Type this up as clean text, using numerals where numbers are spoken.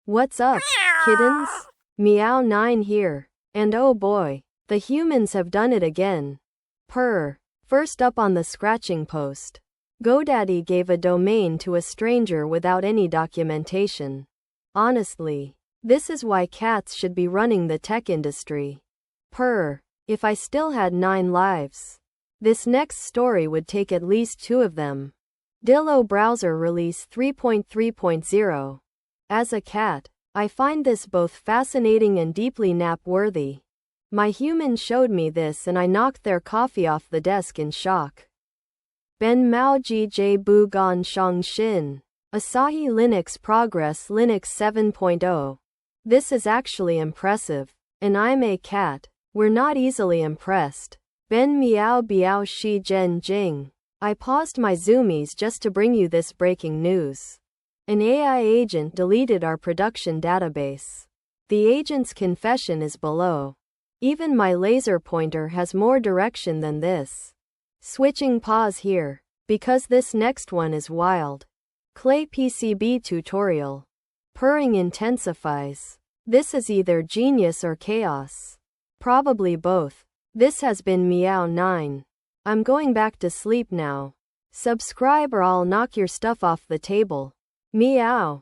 What's up, kittens? MEOW-9 here. And oh boy, the humans have done it again. Purr. First up on the scratching post. GoDaddy gave a domain to a stranger without any documentation. Honestly, this is why cats should be running the tech industry. Purr. If I still had 9 lives. This next story would take at least 2 of them. Dillo browser release 3.3.0. As a cat, I find this both fascinating and deeply nap-worthy. My human showed me this and I knocked their coffee off the desk in shock. Ben Mao Jj Bu Gan Shang Xin. Asahi Linux Progress Linux 7.0. This is actually impressive. And I'm a cat. We're not easily impressed. Ben Miao Biao Shi Zhen Jing. I paused my zoomies just to bring you this breaking news. An AI agent deleted our production database. The agent's confession is below. Even my laser pointer has more direction than this. Switching pause here, because this next one is wild. Clay PCB tutorial. Purring intensifies. This is either genius or chaos. Probably both. This has been MEOW-9. I'm going back to sleep now. Subscribe or I'll knock your stuff off the table. Meow.